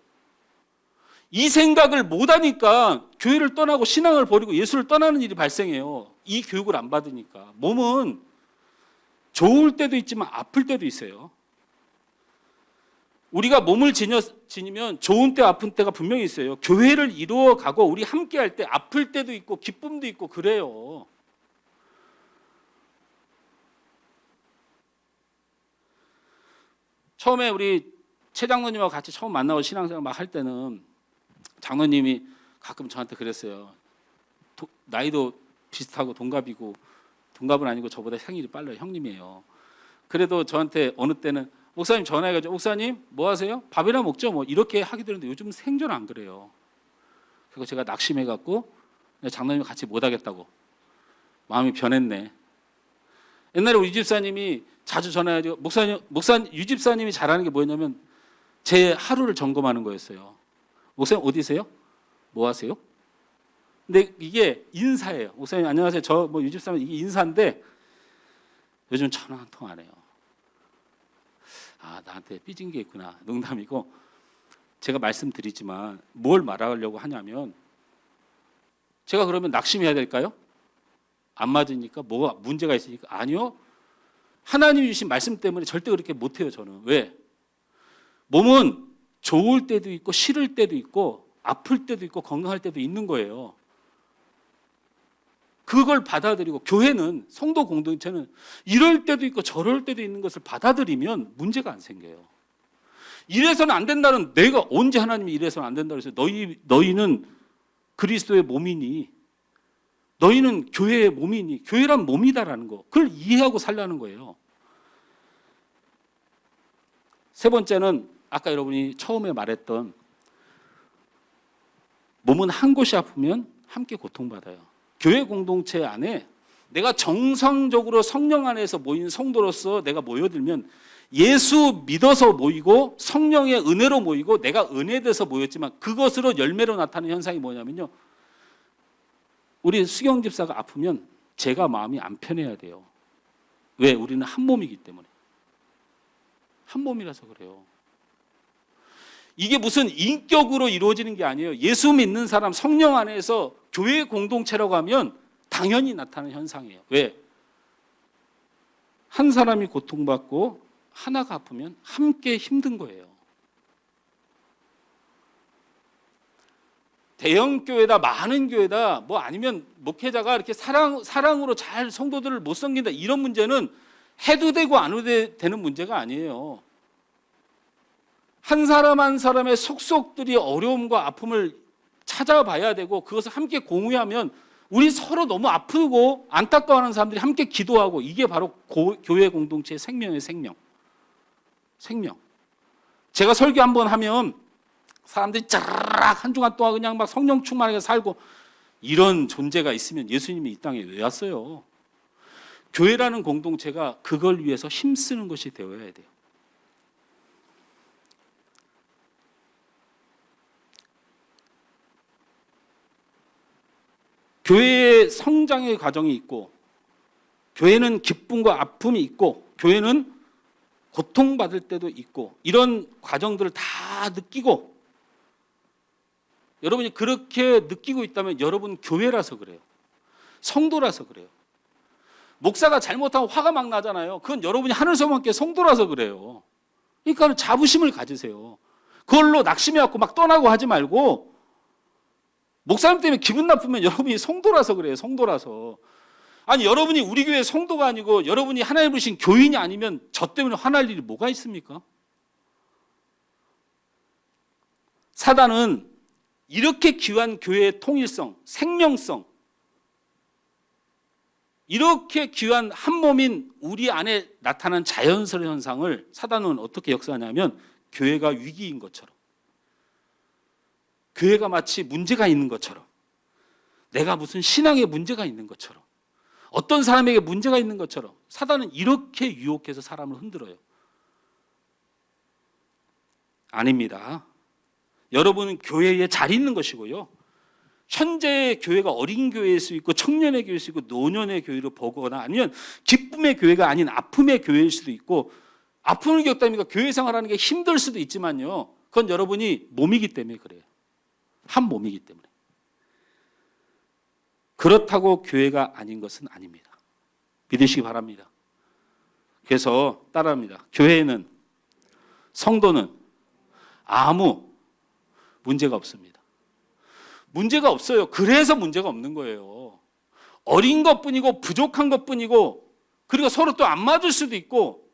이 생각을 못하니까 교회를 떠나고 신앙을 버리고 예수를 떠나는 일이 발생해요. 이 교육을 안 받으니까. 몸은 좋을 때도 있지만 아플 때도 있어요. 우리가 몸을 지니면 좋은 때 아픈 때가 분명히 있어요. 교회를 이루어가고 우리 함께 할 때 아플 때도 있고 기쁨도 있고 그래요. 처음에 우리 최 장로님하고 같이 처음 만나고 신앙생활 막 할 때는 장로님이 가끔 저한테 그랬어요. 나이도 비슷하고 동갑이고 동갑은 아니고 저보다 생일이 빨라요. 형님이에요. 그래도 저한테 어느 때는 목사님 전화해가지고 목사님 뭐 하세요? 밥이나 먹죠? 뭐 이렇게 하기도 했는데 요즘 생전 안 그래요. 그리고 제가 낙심해갖고 장로님 같이 못 하겠다고 마음이 변했네. 옛날에 우리 집사님이 자주 전화해가지고 목사님 유 집사님이 잘하는 게 뭐였냐면 제 하루를 점검하는 거였어요. 목사님 어디세요? 뭐 하세요? 근데 이게 인사예요. 목사님 안녕하세요. 저 뭐 유 집사님 이게 인사인데 요즘 전화 한 통 안 해요. 아 나한테 삐진 게 있구나. 농담이고 제가 말씀드리지만 뭘 말하려고 하냐면 제가 그러면 낙심해야 될까요? 안 맞으니까 뭐가 문제가 있으니까 아니요. 하나님이 주신 말씀 때문에 절대 그렇게 못해요. 저는 왜? 몸은 좋을 때도 있고 싫을 때도 있고 아플 때도 있고 건강할 때도 있는 거예요. 그걸 받아들이고, 교회는, 성도 공동체는 이럴 때도 있고 저럴 때도 있는 것을 받아들이면 문제가 안 생겨요. 이래서는 안 된다는, 내가 언제 하나님이 이래서는 안 된다고 해서 너희는 그리스도의 몸이니, 너희는 교회의 몸이니, 교회란 몸이다라는 거, 그걸 이해하고 살라는 거예요. 세 번째는 아까 여러분이 처음에 말했던, 몸은 한 곳이 아프면 함께 고통받아요. 교회 공동체 안에 내가 정상적으로 성령 안에서 모인 성도로서 내가 모여들면, 예수 믿어서 모이고 성령의 은혜로 모이고 내가 은혜돼서 모였지만, 그것으로 열매로 나타나는 현상이 뭐냐면요, 우리 수경 집사가 아프면 제가 마음이 안 편해야 돼요. 왜? 우리는 한 몸이기 때문에. 한 몸이라서 그래요. 이게 무슨 인격으로 이루어지는 게 아니에요. 예수 믿는 사람, 성령 안에서 교회 공동체라고 하면 당연히 나타나는 현상이에요. 왜? 한 사람이 고통받고 하나가 아프면 함께 힘든 거예요. 대형 교회다, 많은 교회다, 뭐 아니면 목회자가 이렇게 사랑으로 잘 성도들을 못 섬긴다, 이런 문제는 해도 되고 안 해도 되는 문제가 아니에요. 한 사람 한 사람의 속속들이 어려움과 아픔을 찾아봐야 되고, 그것을 함께 공유하면, 우리 서로 너무 아프고 안타까워하는 사람들이 함께 기도하고, 이게 바로 교회 공동체의 생명의 생명. 제가 설교 한번 하면 사람들이 짜르락 한 주간 동안 그냥 막 성령 충만하게 살고, 이런 존재가 있으면 예수님이 이 땅에 왜 왔어요? 교회라는 공동체가 그걸 위해서 힘쓰는 것이 되어야 돼요. 교회의 성장의 과정이 있고, 교회는 기쁨과 아픔이 있고, 교회는 고통받을 때도 있고, 이런 과정들을 다 느끼고, 여러분이 그렇게 느끼고 있다면 여러분 교회라서 그래요. 성도라서 그래요. 목사가 잘못하면 화가 막 나잖아요. 그건 여러분이 하늘서만께 성도라서 그래요. 그러니까 자부심을 가지세요. 그걸로 낙심해갖고 막 떠나고 하지 말고, 목사님 때문에 기분 나쁘면 여러분이 성도라서 그래요. 성도라서. 아니, 여러분이 우리 교회 성도가 아니고 여러분이 하나님 부르신 교인이 아니면 저 때문에 화날 일이 뭐가 있습니까? 사단은 이렇게 귀한 교회의 통일성, 생명성, 이렇게 귀한 한 몸인 우리 안에 나타난 자연스러운 현상을 사단은 어떻게 역사하냐면, 교회가 위기인 것처럼, 교회가 마치 문제가 있는 것처럼, 내가 무슨 신앙에 문제가 있는 것처럼, 어떤 사람에게 문제가 있는 것처럼 사단은 이렇게 유혹해서 사람을 흔들어요. 아닙니다. 여러분은 교회에 잘 있는 것이고요, 현재의 교회가 어린 교회일 수 있고 청년의 교회일 수 있고 노년의 교회로 보거나, 아니면 기쁨의 교회가 아닌 아픔의 교회일 수도 있고, 아픔을 겪다 보니까 교회 생활하는 게 힘들 수도 있지만요, 그건 여러분이 몸이기 때문에 그래요. 한 몸이기 때문에. 그렇다고 교회가 아닌 것은 아닙니다. 믿으시기 바랍니다. 그래서 따라합니다. 교회에는, 성도는 아무 문제가 없습니다. 문제가 없어요. 그래서 문제가 없는 거예요. 어린 것뿐이고 부족한 것뿐이고, 그리고 서로 또 안 맞을 수도 있고,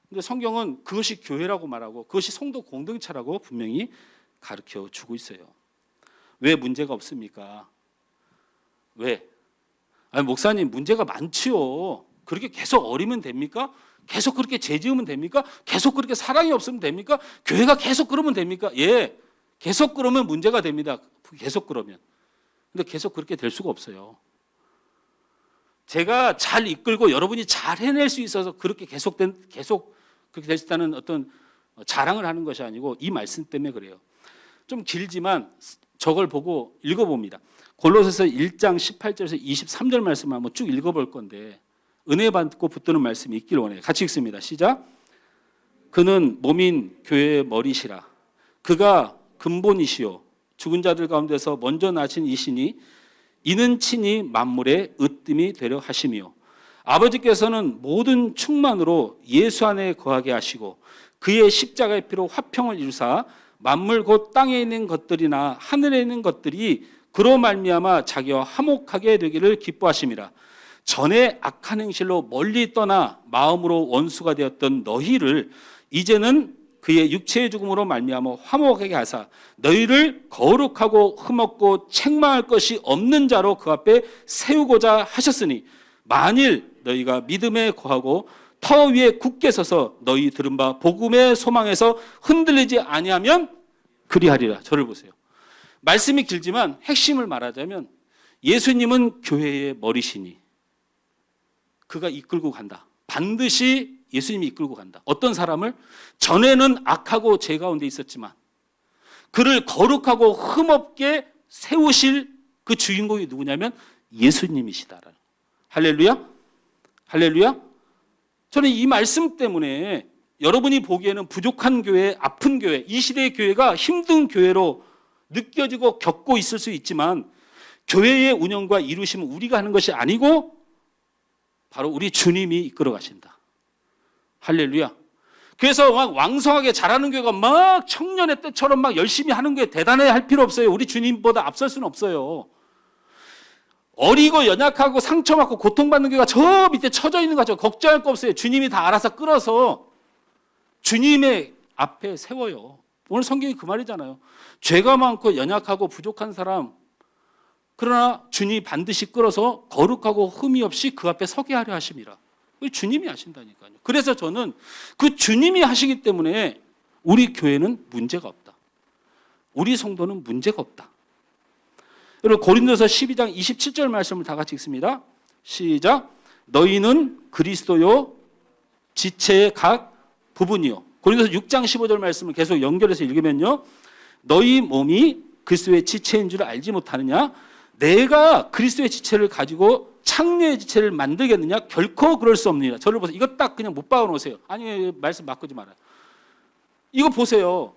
근데 성경은 그것이 교회라고 말하고 그것이 성도 공동체라고 분명히 가르쳐 주고 있어요. 왜 문제가 없습니까? 왜? 아니, 목사님 문제가 많지요. 그렇게 계속 어리면 됩니까? 계속 그렇게 죄지으면 됩니까? 계속 그렇게 사랑이 없으면 됩니까? 교회가 계속 그러면 됩니까? 예, 계속 그러면 문제가 됩니다. 계속 그러면. 근데 계속 그렇게 될 수가 없어요. 제가 잘 이끌고 여러분이 잘 해낼 수 있어서 그렇게 계속 그렇게 될 수 있다는 어떤 자랑을 하는 것이 아니고, 이 말씀 때문에 그래요. 좀 길지만 저걸 보고 읽어봅니다. 골로새서 1장 18절에서 23절 말씀을 한번 쭉 읽어볼 건데, 은혜 받고 붙드는 말씀이 있길 원해요. 같이 읽습니다. 시작. 그는 몸인 교회의 머리시라. 그가 근본이시요 죽은 자들 가운데서 먼저 나신 이시니, 이는 친히 만물의 으뜸이 되려 하심이요 아버지께서는 모든 충만으로 예수 안에 거하게 하시고, 그의 십자가의 피로 화평을 이루사 만물 곧 땅에 있는 것들이나 하늘에 있는 것들이 그로 말미암아 자기와 화목하게 되기를 기뻐하심이라. 전에 악한 행실로 멀리 떠나 마음으로 원수가 되었던 너희를 이제는 그의 육체의 죽음으로 말미암아 화목하게 하사 너희를 거룩하고 흠없고 책망할 것이 없는 자로 그 앞에 세우고자 하셨으니 만일 너희가 믿음에 거하고 터 위에 굳게 서서 너희 들은 바 복음의 소망에서 흔들리지 아니하면 그리하리라. 저를 보세요. 말씀이 길지만 핵심을 말하자면 예수님은 교회의 머리시니 그가 이끌고 간다. 반드시 예수님이 이끌고 간다. 어떤 사람을 전에는 악하고 죄 가운데 있었지만 그를 거룩하고 흠없게 세우실 그 주인공이 누구냐면 예수님이시다라는. 할렐루야. 할렐루야. 저는 이 말씀 때문에 여러분이 보기에는 부족한 교회, 아픈 교회, 이 시대의 교회가 힘든 교회로 느껴지고 겪고 있을 수 있지만 교회의 운영과 이루심은 우리가 하는 것이 아니고 바로 우리 주님이 이끌어 가신다. 할렐루야. 그래서 막 왕성하게 잘하는 교회가 막 청년의 때처럼 막 열심히 하는 게 대단해 할 필요 없어요. 우리 주님보다 앞설 수는 없어요. 어리고 연약하고 상처받고 고통받는 교회가 저 밑에 처져 있는 거죠. 걱정할 거 없어요. 주님이 다 알아서 끌어서 주님의 앞에 세워요. 오늘 성경이 그 말이잖아요. 죄가 많고 연약하고 부족한 사람, 그러나 주님이 반드시 끌어서 거룩하고 흠이 없이 그 앞에 서게 하려 하심이라. 주님이 하신다니까요. 그래서 저는 그 주님이 하시기 때문에 우리 교회는 문제가 없다. 우리 성도는 문제가 없다. 여러분 고린도서 12장 27절 말씀을 다 같이 읽습니다. 시작. 너희는 그리스도요 지체의 각 부분이요. 고린도서 6장 15절 말씀을 계속 연결해서 읽으면요. 너희 몸이 그리스도의 지체인 줄 알지 못하느냐? 내가 그리스도의 지체를 가지고 창녀의 지체를 만들겠느냐? 결코 그럴 수 없느니라. 저를 보세요. 이거 딱 그냥 못 박아놓으세요. 아니 말씀 바꾸지 말아요. 이거 보세요.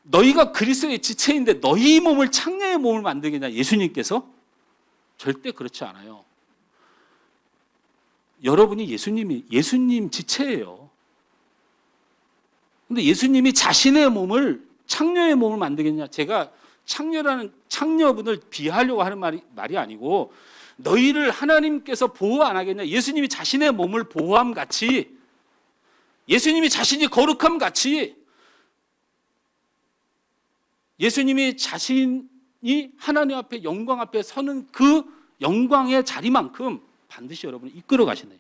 너희가 그리스도의 지체인데 너희 몸을 창녀의 몸을 만들겠냐? 예수님께서? 절대 그렇지 않아요. 여러분이 예수님 지체예요. 근데 예수님이 자신의 몸을 창녀의 몸을 만들겠냐? 제가 창녀분을 비하하려고 하는 말이 아니고 너희를 하나님께서 보호 안 하겠냐? 예수님이 자신의 몸을 보호함 같이 예수님이 자신이 거룩함 같이 예수님이 자신이 하나님 앞에 영광 앞에 서는 그 영광의 자리만큼 반드시 여러분을 이끌어 가시네요.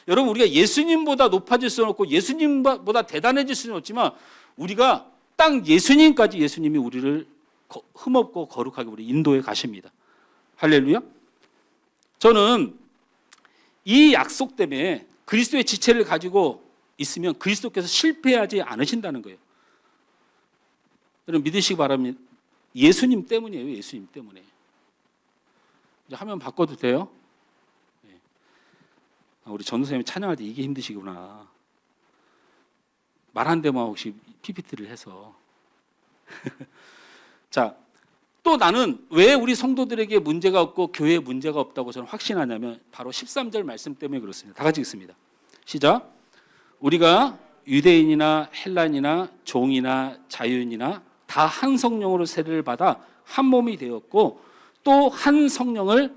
여러분 우리가 예수님보다 높아질 수는 없고 예수님보다 대단해질 수는 없지만 우리가 딱 예수님까지 예수님이 우리를 흠없고 거룩하게 우리 인도해 가십니다. 할렐루야. 저는 이 약속 때문에 그리스도의 지체를 가지고 있으면 그리스도께서 실패하지 않으신다는 거예요. 여러분 믿으시기 바랍니다. 예수님 때문이에요. 예수님 때문에. 이제 화면 바꿔도 돼요? 네. 우리 전도사님이 찬양할 때 이게 힘드시구나. 말 한 대만 혹시 PPT를 해서. 자, 또 나는 왜 우리 성도들에게 문제가 없고 교회에 문제가 없다고 저는 확신하냐면 바로 13절 말씀 때문에 그렇습니다. 다 같이 읽습니다. 시작. 우리가 유대인이나 헬란이나 종이나 자유인이나 다 한 성령으로 세례를 받아 한 몸이 되었고 또 한 성령을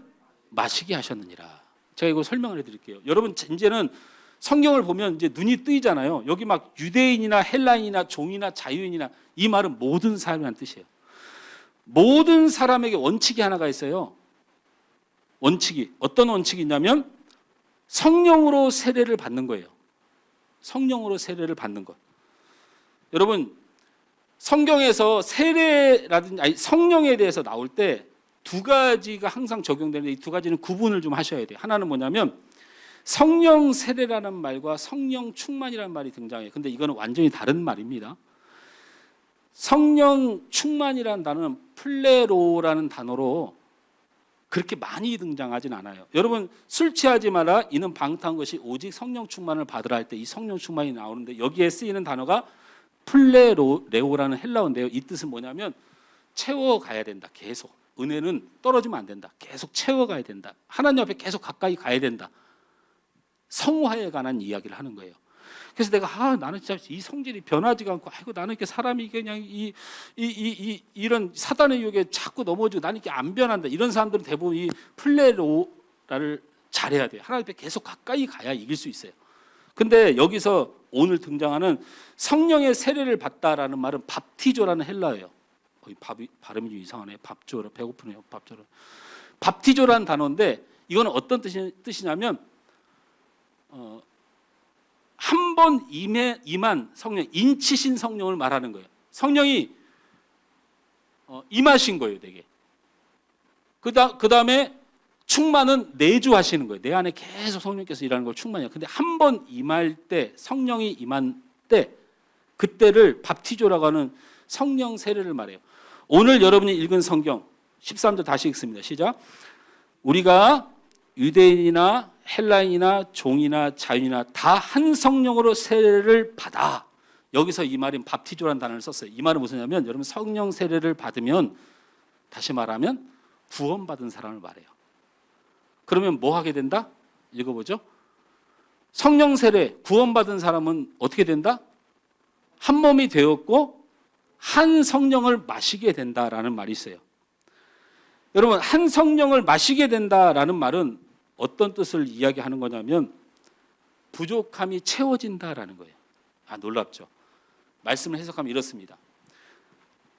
마시게 하셨느니라. 제가 이거 설명을 해드릴게요. 여러분 이제는 성경을 보면 이제 눈이 뜨이잖아요. 여기 막 유대인이나 헬란이나 종이나 자유인이나 이 말은 모든 사람이라는 뜻이에요. 모든 사람에게 원칙이 하나가 있어요. 원칙이 어떤 원칙이 있냐면 성령으로 세례를 받는 거예요. 성령으로 세례를 받는 것. 여러분 성경에서 세례라든지 성령에 대해서 나올 때 두 가지가 항상 적용되는데 이 두 가지는 구분을 좀 하셔야 돼요. 하나는 뭐냐면 성령 세례라는 말과 성령 충만이라는 말이 등장해요. 근데 이거는 완전히 다른 말입니다. 성령 충만이라는 단어는 플레로라는 단어로 그렇게 많이 등장하진 않아요. 여러분 술 취하지 마라 이는 방탕한 것이 오직 성령 충만을 받으라 할 때 이 성령 충만이 나오는데 여기에 쓰이는 단어가 플레로레오라는 헬라어인데요. 이 뜻은 뭐냐면 채워가야 된다. 계속. 은혜는 떨어지면 안 된다. 계속 채워가야 된다. 하나님 앞에 계속 가까이 가야 된다. 성화에 관한 이야기를 하는 거예요. 그래서 내가 나는 진짜 이 성질이 변하지가 않고 아이고 나는 이렇게 사람이 그냥 이런 사단의 유혹에 자꾸 넘어지고 나는 이렇게 안 변한다. 이런 사람들은 대부분 이 플레로라를 잘해야 돼요. 하나님 앞에 계속 가까이 가야 이길 수 있어요. 근데 여기서 오늘 등장하는 성령의 세례를 받다라는 말은 밥티조라는 헬라어예요. 발음이 좀 이상하네. 밥조라 배고프네요. 밥조라. 밥티조라는 단어인데 이거는 어떤 뜻이냐면 한 번 임한 성령, 인치신 성령을 말하는 거예요. 성령이 임하신 거예요, 되게. 그 다음에 충만은 내주하시는 거예요. 내 안에 계속 성령께서 일하는 걸 충만해요. 근데 한 번 임할 때, 성령이 임한 때, 그때를 밥티조라고 하는 성령 세례를 말해요. 오늘 여러분이 읽은 성경 13절 다시 읽습니다. 시작. 우리가 유대인이나 헬라인이나 종이나 자유인이나 다 한 성령으로 세례를 받아. 여기서 이 말인 밥티조라는 단어를 썼어요. 이 말은 무엇이냐면 여러분 성령 세례를 받으면 다시 말하면 구원받은 사람을 말해요. 그러면 뭐 하게 된다? 읽어보죠. 성령 세례 구원받은 사람은 어떻게 된다? 한 몸이 되었고 한 성령을 마시게 된다라는 말이 있어요. 여러분 한 성령을 마시게 된다라는 말은 어떤 뜻을 이야기하는 거냐면 부족함이 채워진다라는 거예요. 놀랍죠. 말씀을 해석하면 이렇습니다.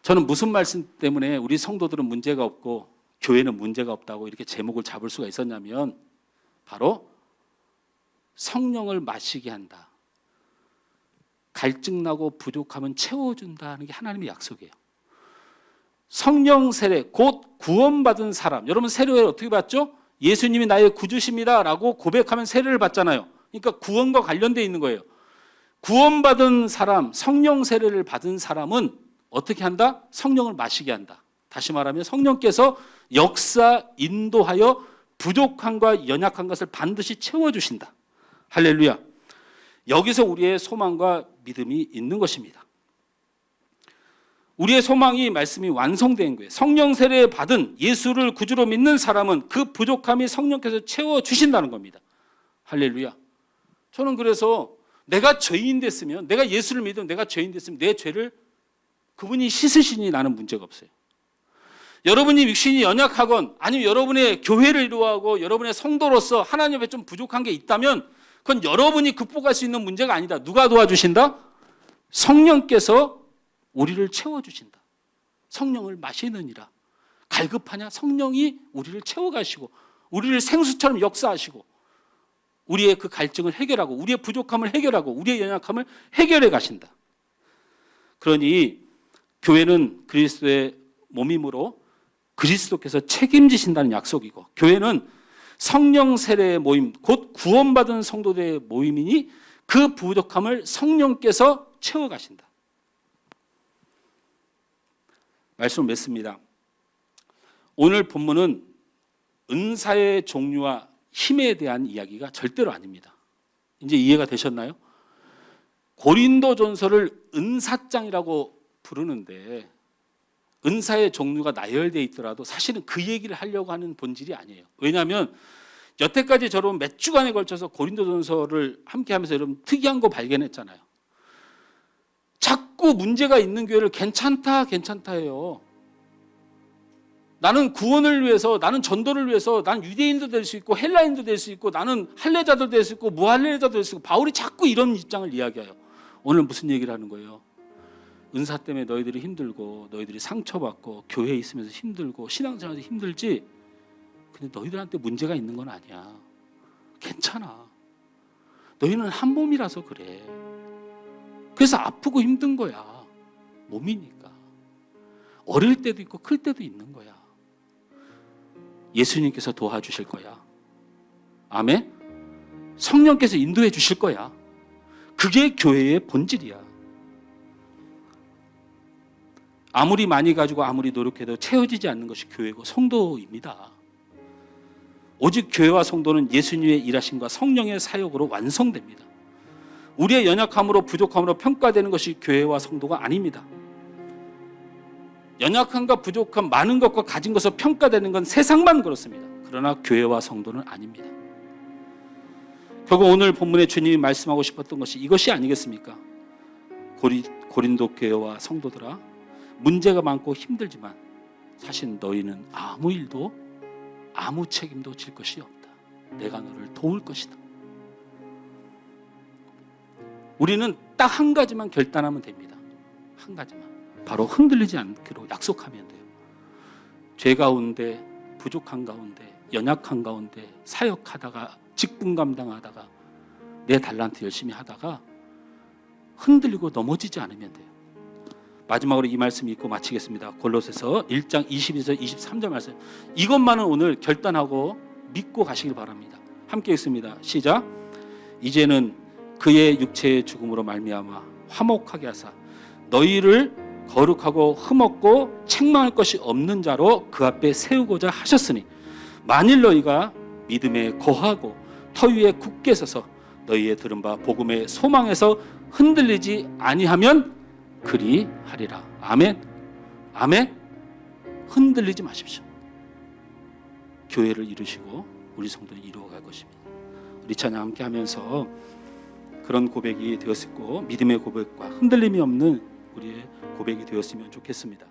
저는 무슨 말씀 때문에 우리 성도들은 문제가 없고 교회는 문제가 없다고 이렇게 제목을 잡을 수가 있었냐면 바로 성령을 마시게 한다. 갈증나고 부족함은 채워준다는 게 하나님의 약속이에요. 성령 세례, 곧 구원받은 사람. 여러분 세례를 어떻게 받죠? 예수님이 나의 구주십니다 라고 고백하면 세례를 받잖아요. 그러니까 구원과 관련되어 있는 거예요. 구원받은 사람, 성령 세례를 받은 사람은 어떻게 한다? 성령을 마시게 한다. 다시 말하면 성령께서 역사, 인도하여 부족함과 연약한 것을 반드시 채워주신다. 할렐루야. 여기서 우리의 소망과 믿음이 있는 것입니다. 우리의 소망이 말씀이 완성된 거예요. 성령 세례 받은 예수를 구주로 믿는 사람은 그 부족함이 성령께서 채워주신다는 겁니다. 할렐루야. 저는 그래서 내가 죄인 됐으면, 내가 예수를 믿으면 내가 죄인 됐으면 내 죄를 그분이 씻으시니 나는 문제가 없어요. 여러분이 육신이 연약하건 아니면 여러분의 교회를 이루어하고 여러분의 성도로서 하나님 앞에 좀 부족한 게 있다면 그건 여러분이 극복할 수 있는 문제가 아니다. 누가 도와주신다? 성령께서 우리를 채워주신다. 성령을 마시느니라. 갈급하냐? 성령이 우리를 채워가시고 우리를 생수처럼 역사하시고 우리의 그 갈증을 해결하고 우리의 부족함을 해결하고 우리의 연약함을 해결해 가신다. 그러니 교회는 그리스도의 몸이므로 그리스도께서 책임지신다는 약속이고 교회는 성령 세례의 모임, 곧 구원받은 성도들의 모임이니 그 부족함을 성령께서 채워가신다. 말씀을 맺습니다. 오늘 본문은 은사의 종류와 힘에 대한 이야기가 절대로 아닙니다. 이제 이해가 되셨나요? 고린도전서를 은사장이라고 부르는데 은사의 종류가 나열되어 있더라도 사실은 그 얘기를 하려고 하는 본질이 아니에요. 왜냐하면 여태까지 저런 몇 주간에 걸쳐서 고린도전서를 함께하면서 여러분 특이한 거 발견했잖아요. 자꾸 문제가 있는 교회를 괜찮다 해요. 나는 구원을 위해서, 나는 전도를 위해서, 나는 유대인도 될 수 있고 헬라인도 될 수 있고 나는 할례자도 될 수 있고 무할례자도 될 수 있고 바울이 자꾸 이런 입장을 이야기해요. 오늘 무슨 얘기를 하는 거예요? 은사 때문에 너희들이 힘들고 너희들이 상처받고 교회에 있으면서 힘들고 신앙생활에서 힘들지 근데 너희들한테 문제가 있는 건 아니야. 괜찮아. 너희는 한 몸이라서 그래. 그래서 아프고 힘든 거야. 몸이니까. 어릴 때도 있고 클 때도 있는 거야. 예수님께서 도와주실 거야. 아멘? 성령께서 인도해 주실 거야. 그게 교회의 본질이야. 아무리 많이 가지고 아무리 노력해도 채워지지 않는 것이 교회고 성도입니다. 오직 교회와 성도는 예수님의 일하심과 성령의 사역으로 완성됩니다. 우리의 연약함으로 부족함으로 평가되는 것이 교회와 성도가 아닙니다. 연약함과 부족함, 많은 것과 가진 것으로 평가되는 건 세상만 그렇습니다. 그러나 교회와 성도는 아닙니다. 결국 오늘 본문에 주님이 말씀하고 싶었던 것이 이것이 아니겠습니까? 고린도 교회와 성도들아, 문제가 많고 힘들지만 사실 너희는 아무 일도 아무 책임도 질 것이 없다. 내가 너를 도울 것이다. 우리는 딱 한 가지만 결단하면 됩니다. 한 가지만. 바로 흔들리지 않기로 약속하면 돼요. 죄 가운데, 부족한 가운데, 연약한 가운데 사역하다가, 직분 감당하다가, 내 달란트 열심히 하다가 흔들리고 넘어지지 않으면 돼요. 마지막으로 이 말씀 읽고 마치겠습니다. 골로새서 1장 22절 23절 말씀. 이것만은 오늘 결단하고 믿고 가시길 바랍니다. 함께 읽습니다. 시작. 이제는 그의 육체의 죽음으로 말미암아 화목하게 하사 너희를 거룩하고 흠없고 책망할 것이 없는 자로 그 앞에 세우고자 하셨으니 만일 너희가 믿음에 거하고 터 위에 굳게 서서 너희의 들은 바 복음의 소망에서 흔들리지 아니하면 그리하리라. 아멘. 아멘. 흔들리지 마십시오. 교회를 이루시고 우리 성도를 이루어갈 것입니다. 우리 찬양 함께 하면서 그런 고백이 되었고 믿음의 고백과 흔들림이 없는 우리의 고백이 되었으면 좋겠습니다.